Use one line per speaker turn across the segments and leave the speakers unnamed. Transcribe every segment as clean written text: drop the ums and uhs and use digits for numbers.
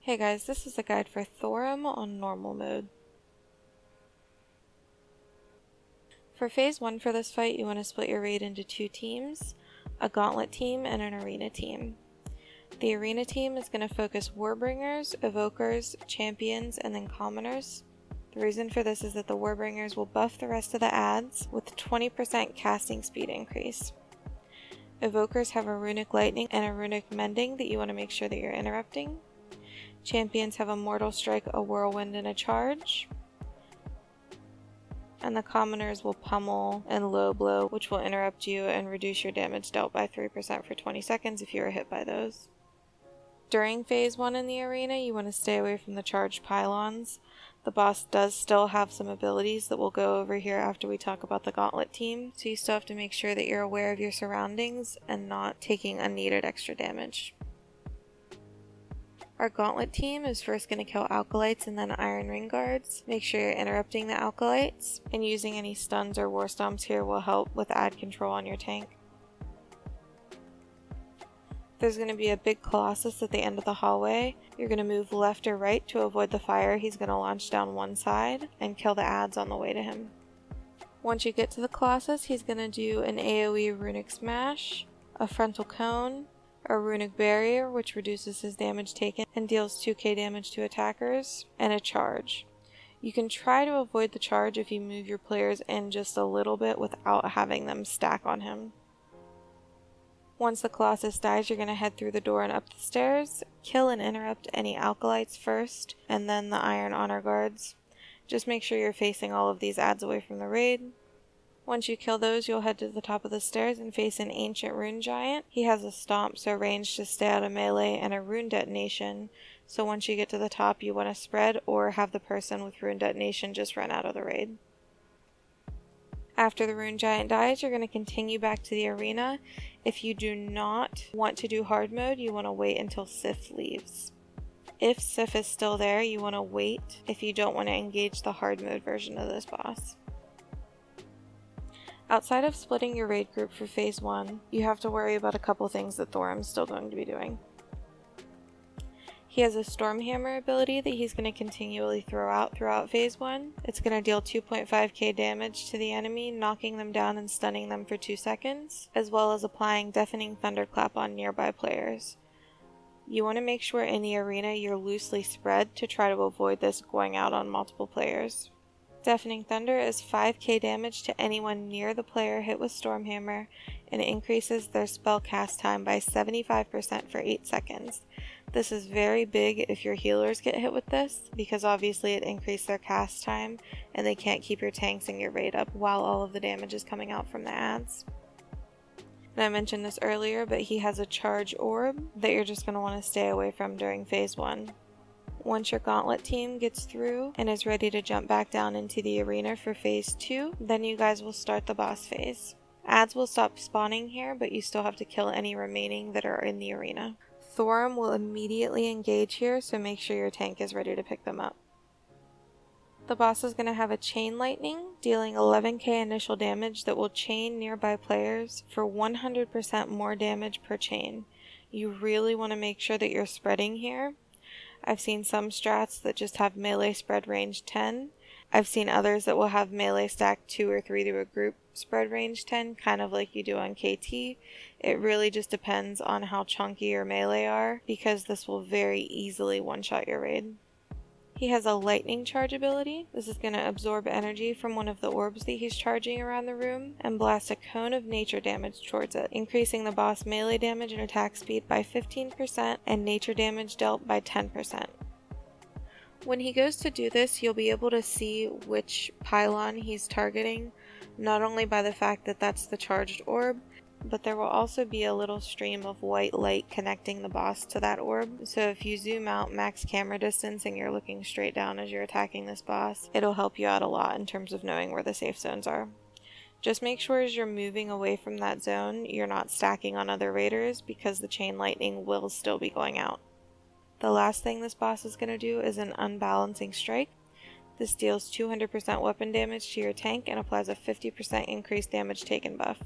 Hey guys, this is a guide for Thorim on normal mode. For phase 1 for this fight, you want to split your raid into two teams, a Gauntlet team and an Arena team. The Arena team is going to focus Warbringers, Evokers, Champions, and then Commoners. The reason for this is that the Warbringers will buff the rest of the adds with 20% casting speed increase. Evokers have a Runic Lightning and a Runic Mending that you want to make sure that you're interrupting. Champions have a Mortal Strike, a Whirlwind, and a Charge. And the Commoners will Pummel and Low Blow, which will interrupt you and reduce your damage dealt by 3% for 20 seconds if you are hit by those. During phase 1 in the arena, you want to stay away from the charged pylons. The boss does still have some abilities that we'll go over here after we talk about the Gauntlet team, so you still have to make sure that you're aware of your surroundings and not taking unneeded extra damage. Our Gauntlet team is first going to kill Alkalites and then Iron Ring Guards. Make sure you're interrupting the Alkalites, and using any stuns or War Stomps here will help with ad control on your tank. There's going to be a big Colossus at the end of the hallway. You're going to move left or right to avoid the fire he's going to launch down one side, and kill the ads on the way to him. Once you get to the Colossus, he's going to do an AoE Runic Smash, a Frontal Cone, a Runic Barrier, which reduces his damage taken and deals 2k damage to attackers, and a Charge. You can try to avoid the charge if you move your players in just a little bit without having them stack on him. Once the Colossus dies, you're going to head through the door and up the stairs, kill and interrupt any Alkalites first, and then the Iron Honor Guards. Just make sure you're facing all of these adds away from the raid. Once you kill those, you'll head to the top of the stairs and face an Ancient Rune Giant. He has a Stomp, so range to stay out of melee, and a Rune Detonation, so once you get to the top you want to spread or have the person with Rune Detonation just run out of the raid. After the Rune Giant dies, you're going to continue back to the arena. If you do not want to do hard mode, you want to wait until Sif leaves. If Sif is still there, you want to wait if you don't want to engage the hard mode version of this boss. Outside of splitting your raid group for phase 1, you have to worry about a couple things that Thorim's still going to be doing. He has a Stormhammer ability that he's going to continually throw out throughout phase 1. It's going to deal 2.5k damage to the enemy, knocking them down and stunning them for 2 seconds, as well as applying Deafening Thunderclap on nearby players. You want to make sure in the arena you're loosely spread to try to avoid this going out on multiple players. Deafening Thunder is 5k damage to anyone near the player hit with Stormhammer, and increases their spell cast time by 75% for 8 seconds. This is very big if your healers get hit with this, because obviously it increases their cast time and they can't keep your tanks and your raid up while all of the damage is coming out from the adds. And I mentioned this earlier, but he has a Charge Orb that you're just going to want to stay away from during phase 1. Once your Gauntlet team gets through and is ready to jump back down into the arena for phase 2, then you guys will start the boss phase. Adds will stop spawning here, but you still have to kill any remaining that are in the arena. Thorim will immediately engage here, so make sure your tank is ready to pick them up. The boss is going to have a Chain Lightning, dealing 11k initial damage that will chain nearby players for 100% more damage per chain. You really want to make sure that you're spreading here. I've seen some strats that just have melee spread range 10. I've seen others that will have melee stack 2 or 3 to a group spread range 10, kind of like you do on KT. It really just depends on how chunky your melee are, because this will very easily one-shot your raid. He has a Lightning Charge ability. This is going to absorb energy from one of the orbs that he's charging around the room and blast a cone of nature damage towards it, increasing the boss melee damage and attack speed by 15% and nature damage dealt by 10%. When he goes to do this, you'll be able to see which pylon he's targeting, not only by the fact that that's the charged orb, but there will also be a little stream of white light connecting the boss to that orb. So if you zoom out max camera distance and you're looking straight down as you're attacking this boss, it'll help you out a lot in terms of knowing where the safe zones are. Just make sure as you're moving away from that zone, you're not stacking on other raiders, because the chain lightning will still be going out. The last thing this boss is going to do is an Unbalancing Strike. This deals 200% weapon damage to your tank and applies a 50% increased damage taken buff.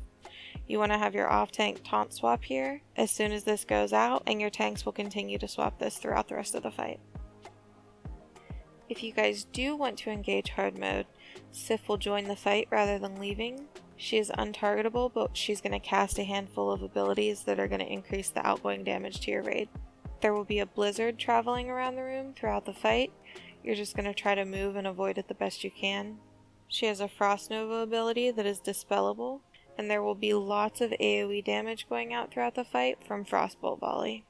You want to have your off-tank taunt swap here as soon as this goes out, and your tanks will continue to swap this throughout the rest of the fight. If you guys do want to engage hard mode, Sif will join the fight rather than leaving. She is untargetable, but she's going to cast a handful of abilities that are going to increase the outgoing damage to your raid. There will be a blizzard traveling around the room throughout the fight. You're just going to try to move and avoid it the best you can. She has a Frost Nova ability that is dispellable, and there will be lots of AoE damage going out throughout the fight from Frostbolt Volley.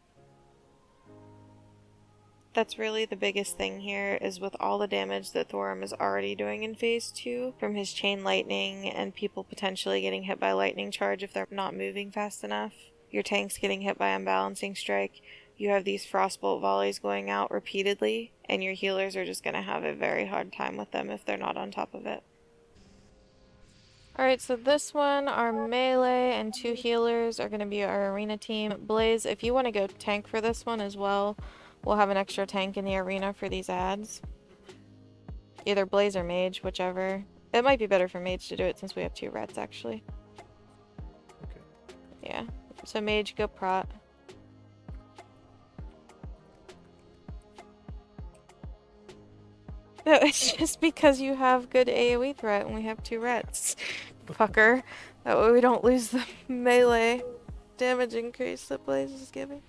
That's really the biggest thing here, is with all the damage that Thorim is already doing in Phase 2, from his Chain Lightning and people potentially getting hit by Lightning Charge if they're not moving fast enough, your tanks getting hit by Unbalancing Strike, you have these Frostbolt Volleys going out repeatedly, and your healers are just going to have a very hard time with them if they're not on top of it. Alright, so this one, our melee and 2 healers are going to be our arena team. Blaze, if you want to go tank for this one as well, we'll have an extra tank in the arena for these ads. Either Blaze or Mage, whichever. It might be better for Mage to do it since we have 2 reds, actually.
Okay.
Yeah. So Mage, go prot. No, it's just because you have good AoE threat and we have 2 reds. Fucker. That way we don't lose the melee damage increase that Blaze is giving.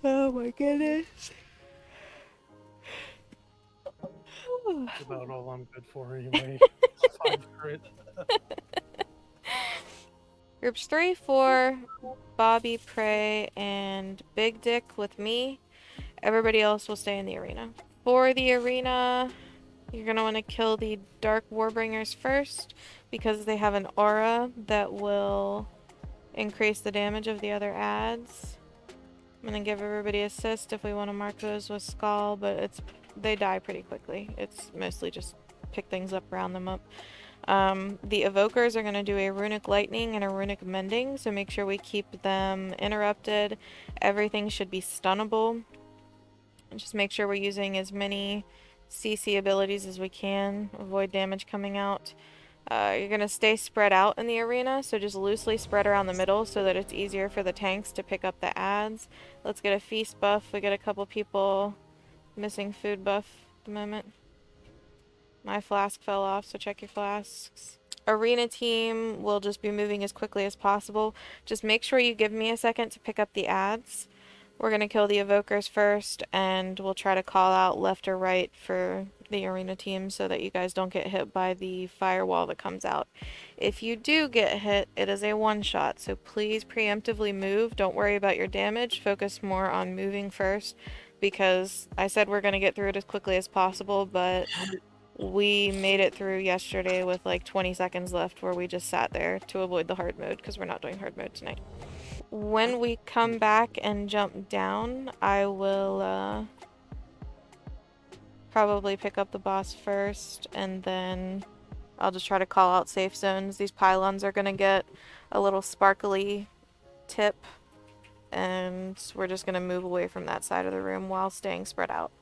Oh my goodness.
That's about all I'm good for anyway. 5 crit.
Groups 3, 4, Bobby, Prey, and Big Dick with me. Everybody else will stay in the arena. For the arena, you're going to want to kill the Dark Warbringers first, because they have an aura that will increase the damage of the other ads. I'm going to give everybody assist if we want to mark those with Skull, but they die pretty quickly. It's mostly just pick things up, round them up. The Evokers are going to do a Runic Lightning and a Runic Mending, so make sure we keep them interrupted. Everything should be stunnable. And just make sure we're using as many CC abilities as we can. Avoid damage coming out. You're going to stay spread out in the arena, so just loosely spread around the middle so that it's easier for the tanks to pick up the ads. Let's get a feast buff. We got a couple people missing food buff at the moment. My flask fell off, so check your flasks. Arena team will just be moving as quickly as possible. Just make sure you give me a second to pick up the ads. We're going to kill the Evokers first, and we'll try to call out left or right for the arena team so that you guys don't get hit by the firewall that comes out. If you do get hit, it is a one-shot, so please preemptively move. Don't worry about your damage. Focus more on moving first, because I said we're going to get through it as quickly as possible, but we made it through yesterday with like 20 seconds left where we just sat there to avoid the hard mode, because we're not doing hard mode tonight. When we come back and jump down, I will probably pick up the boss first, and then I'll just try to call out safe zones. These pylons are going to get a little sparkly tip, and we're just going to move away from that side of the room while staying spread out,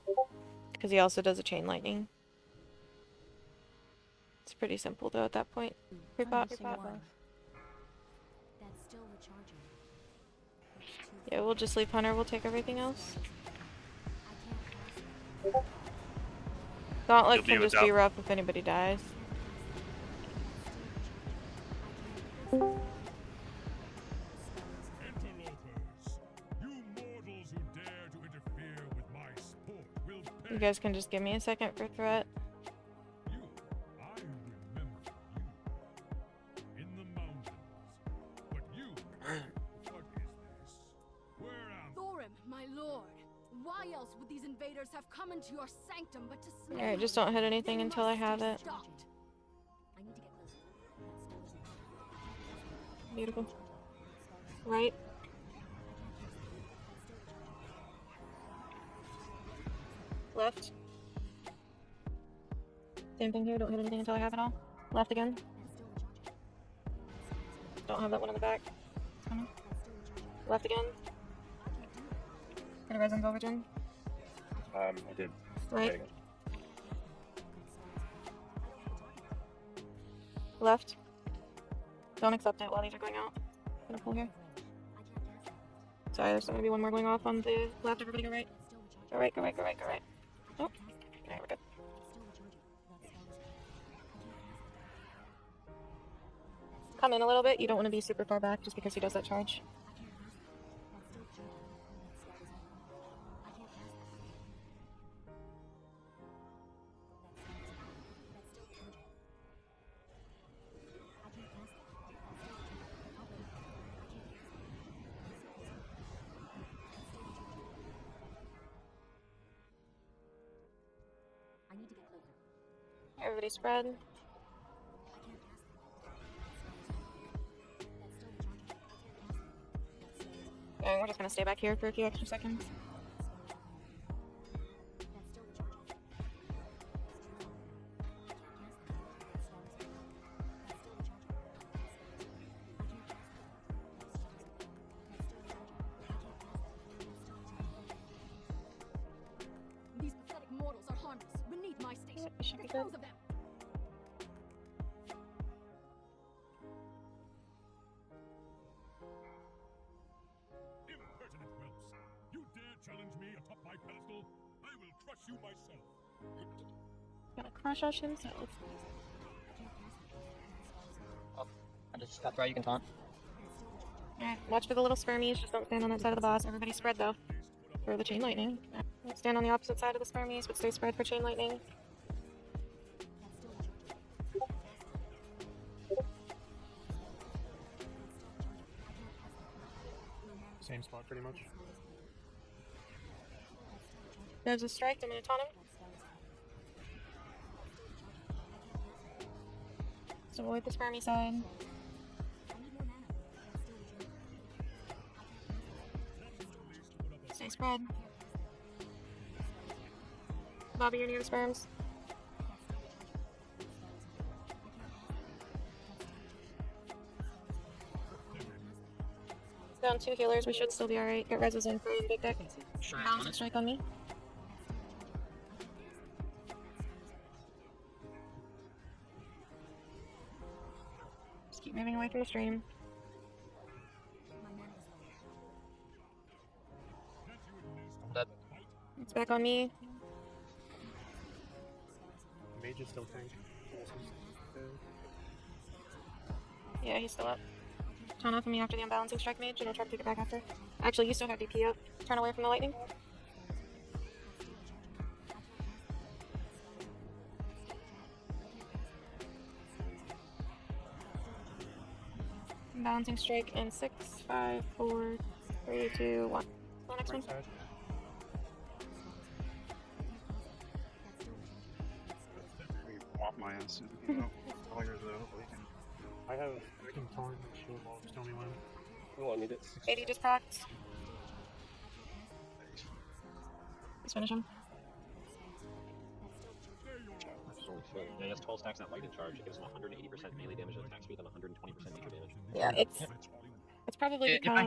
because he also does a chain lightning. It's pretty simple though at that point. Creep out. Yeah, we'll just leave Hunter, we'll take everything else. Gauntlet can just be rough if anybody dies. You guys can just give me a second for threat.
My lord, why else would these invaders have come into your sanctum but to slay?
Alright, just don't hit anything until I have it. Beautiful. Right. Left. Same thing here, don't hit anything until I have it all. Left again. Don't have that one in the back. Left again. Get a resin Volvigen.
I did.
Right. Left. Don't accept it while these are going out. I'm gonna pull here. Sorry, there's gonna be one more going off on the left. Everybody go right. Go right, go right, go right, go right. Oh, alright, we're good. Come in a little bit. You don't want to be super far back just because he does that charge. Everybody spread. And we're just gonna stay back here for a few extra seconds.
These pathetic mortals are harmless. Beneath my station.
Should be
Dispose
good.
of them.
Impertinent whelps! You dare challenge me atop my pedestal? I will crush you myself.
Gonna crush us himself.
I just got throw, you can taunt.
Alright, watch for the little spermies. Just don't stand on that side of the boss. Everybody spread though. For the chain lightning. Stand on the opposite side of the spermies, but stay spread for chain lightning.
Same spot pretty much.
There's a strike. I'm gonna taunt him. So avoid the spermy side. Stay spread. Bobby, you're near the sperms. Down 2 healers, we should still be alright. Get reses in for big deck. Bounce and strike on me. Just keep moving away from the stream.
Dead.
It's back on me.
Mage is still tank.
Yeah, he's still up. Turn off of me after the unbalancing strike mage, and I'll try to take it back after. Actually, you still have DP up. Turn away from the lightning. Unbalancing strike in 6, 5, 4, 3, 2, 1. The next one.
Right side.
Off my ass. Fire though, we can.
I can taunt and shield wall. Just tell me when.
Oh, I need it.
80 just procs. Let's finish him.
Holy shit. Yeah, he has 12 stacks that lightning charge. It gives him 180% melee damage and attack speed and 120% nature damage.
Yeah, it's probably
If
because...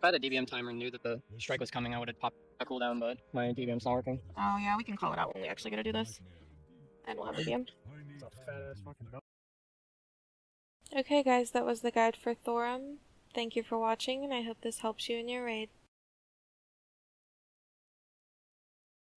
I had a DBM timer and knew that the strike was coming, I would have popped a cooldown, but my DBM's not working.
Oh yeah, we can call it out when we actually gotta do this. And we'll have the DM.
It's a fat ass fucking belt.
Okay guys, that was the guide for Thorim. Thank you for watching, and I hope this helps you in your raids.